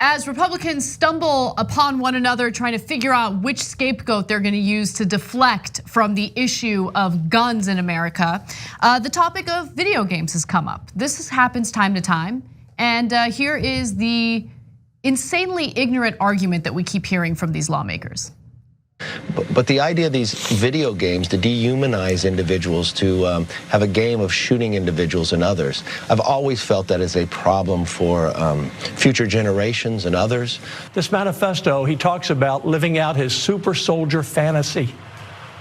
As Republicans stumble upon one another trying to figure out which scapegoat they're going to use to deflect from the issue of guns in America, the topic of video games has come up. This happens time to time, and here is the insanely ignorant argument that we keep hearing from these lawmakers. But the idea of these video games to dehumanize individuals, to have a game of shooting individuals and others, I've always felt that is a problem for future generations and others. This manifesto, he talks about living out his super soldier fantasy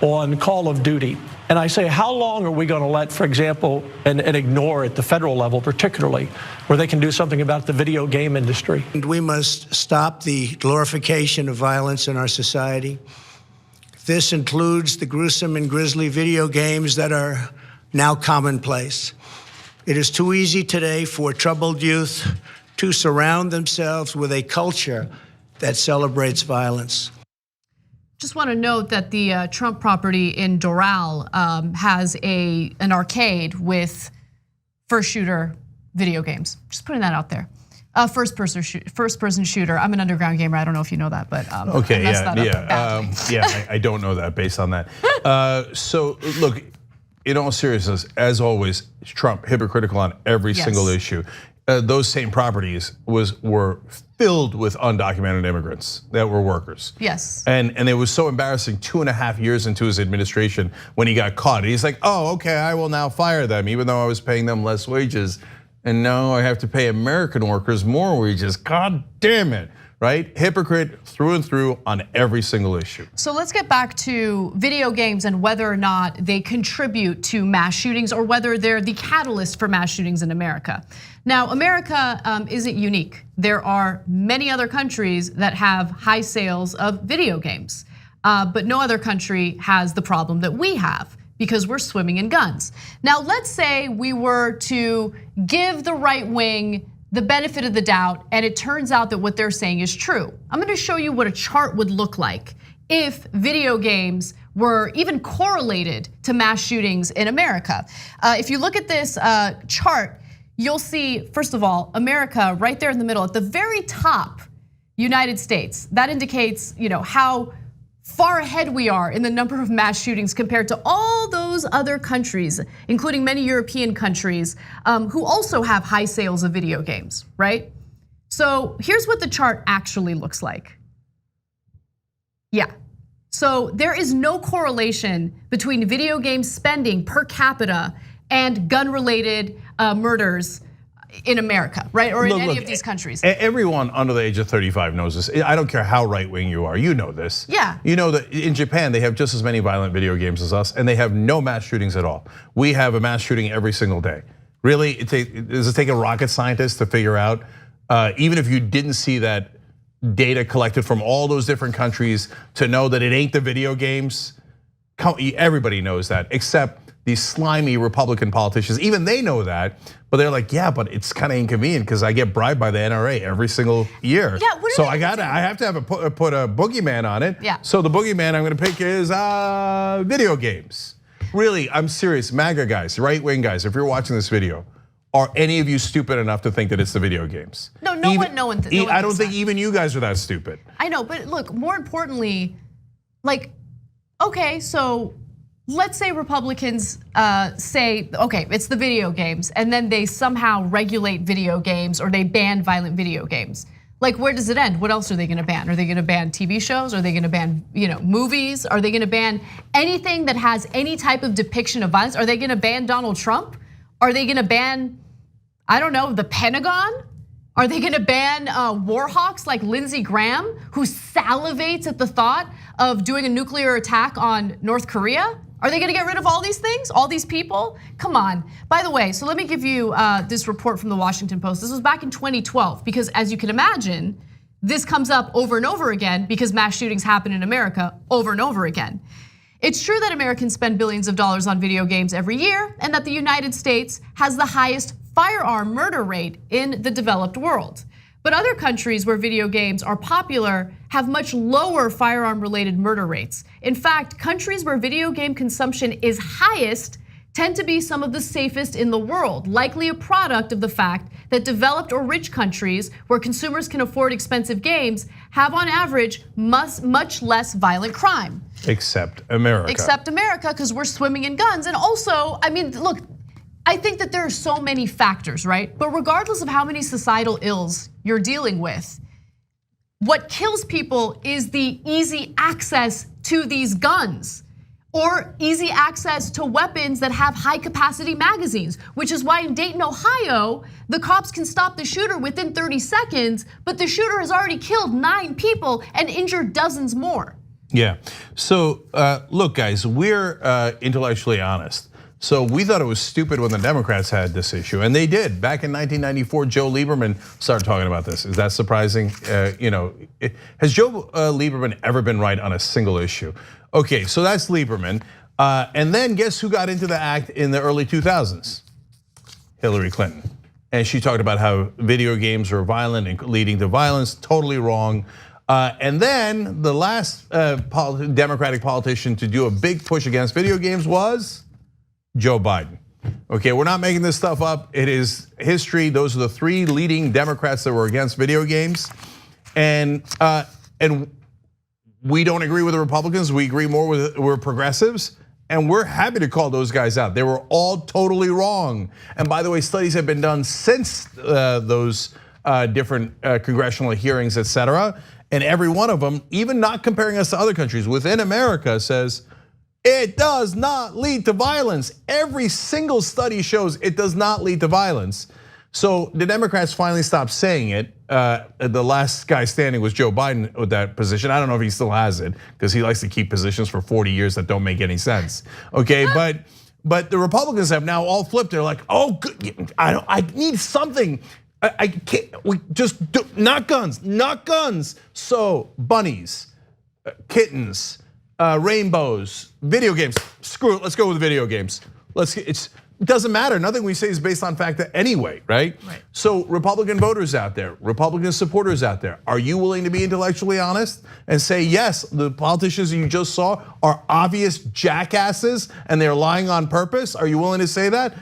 on Call of Duty. And I say, how long are we going to let, for example, and ignore at the federal level particularly, where they can do something about the video game industry? We must stop the glorification of violence in our society. This includes the gruesome and grisly video games that are now commonplace. It is too easy today for troubled youth to surround themselves with a culture that celebrates violence. Just want to note that the Trump property in Doral has an arcade with first shooter video games. Just putting that out there. First person shooter. I'm an underground gamer. I don't know if you know that, but okay, yeah, I don't know that based on that. So look, in all seriousness, as always, Trump hypocritical on every single issue. Those same properties were filled with undocumented immigrants that were workers. Yes. And it was so embarrassing 2.5 years into his administration when he got caught. He's like, oh, okay, I will now fire them, even though I was paying them less wages. And now I have to pay American workers more wages. God damn it, right? Hypocrite through and through on every single issue. So let's get back to video games and whether or not they contribute to mass shootings or whether they're the catalyst for mass shootings in America. Now, America isn't unique. There are many other countries that have high sales of video games, but no other country has the problem that we have, because we're swimming in guns. Now, let's say we were to give the right wing the benefit of the doubt, and it turns out that what they're saying is true. I'm gonna show you what a chart would look like if video games were even correlated to mass shootings in America. If you look at this chart, you'll see, first of all, America right there in the middle, at the very top, United States. That indicates, how far ahead we are in the number of mass shootings compared to all those other countries, including many European countries who also have high sales of video games, right? So here's what the chart actually looks like. Yeah, so there is no correlation between video game spending per capita and gun-related murders in America, right? Or in any of these countries. Everyone under the age of 35 knows this. I don't care how right-wing you are, you know this. Yeah. You know that in Japan, they have just as many violent video games as us, and they have no mass shootings at all. We have a mass shooting every single day. Really, does it take a rocket scientist to figure out, even if you didn't see that data collected from all those different countries, to know that it ain't the video games? Everybody knows that, except these slimy Republican politicians. Even they know that, but they're like, yeah, but it's kind of inconvenient because I get bribed by the NRA every single year. Yeah, so I have to put a boogeyman on it. Yeah. So the boogeyman I'm going to pick is video games. Really, I'm serious, MAGA guys, right-wing guys. If you're watching this video, are any of you stupid enough to think that it's the video games? No one. I don't think even you guys are that stupid. I know, but look, more importantly, okay, so let's say Republicans say, okay, it's the video games, and then they somehow regulate video games or they ban violent video games. Where does it end? What else are they gonna ban? Are they gonna ban TV shows? Are they gonna ban movies? Are they gonna ban anything that has any type of depiction of violence? Are they gonna ban Donald Trump? Are they gonna ban, I don't know, the Pentagon? Are they gonna ban war hawks like Lindsey Graham, who salivates at the thought of doing a nuclear attack on North Korea? Are they gonna get rid of all these things, all these people? Come on. By the way, so let me give you this report from the Washington Post. This was back in 2012, because as you can imagine, this comes up over and over again because mass shootings happen in America over and over again. It's true that Americans spend billions of dollars on video games every year, and that the United States has the highest firearm murder rate in the developed world. But other countries where video games are popular have much lower firearm-related murder rates. In fact, countries where video game consumption is highest tend to be some of the safest in the world, likely a product of the fact that developed or rich countries where consumers can afford expensive games have on average much less violent crime. Except America. Except America, because we're swimming in guns. And also, I mean, look, I think that there are so many factors, right? But regardless of how many societal ills you're dealing with, what kills people is the easy access to these guns, or easy access to weapons that have high capacity magazines, which is why in Dayton, Ohio, the cops can stop the shooter within 30 seconds, but the shooter has already killed 9 people and injured dozens more. Yeah, so look guys, we're intellectually honest. So we thought it was stupid when the Democrats had this issue, and they did. Back in 1994, Joe Lieberman started talking about this. Is that surprising? Has Joe Lieberman ever been right on a single issue? Okay, so that's Lieberman. And then guess who got into the act in the early 2000s? Hillary Clinton. And she talked about how video games are violent and leading to violence, totally wrong. And then the last Democratic politician to do a big push against video games was Joe Biden. Okay, we're not making this stuff up. It is history. Those are the 3 leading Democrats that were against video games. And we don't agree with the Republicans. We agree more with, we're progressives. And we're happy to call those guys out. They were all totally wrong. And by the way, studies have been done since those different congressional hearings, et cetera. And every one of them, even not comparing us to other countries, within America says, it does not lead to violence. Every single study shows it does not lead to violence. So the Democrats finally stopped saying it. The last guy standing was Joe Biden with that position. I don't know if he still has it, because he likes to keep positions for 40 years that don't make any sense. Okay, but the Republicans have now all flipped. They're like, oh, I need something. I can't. We just do, not guns, not guns. So bunnies, kittens, rainbows, video games. Screw it. Let's go with video games. It doesn't matter. Nothing we say is based on fact anyway, right? Right. So Republican voters out there, Republican supporters out there, are you willing to be intellectually honest and say, yes, the politicians you just saw are obvious jackasses and they're lying on purpose? Are you willing to say that?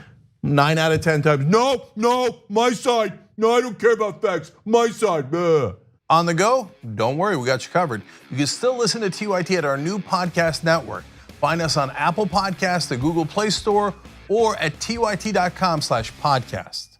9 out of 10 times, no, my side. No, I don't care about facts, my side. On the go? Don't worry, we got you covered. You can still listen to TYT at our new podcast network. Find us on Apple Podcasts, the Google Play Store, or at tyt.com/podcast.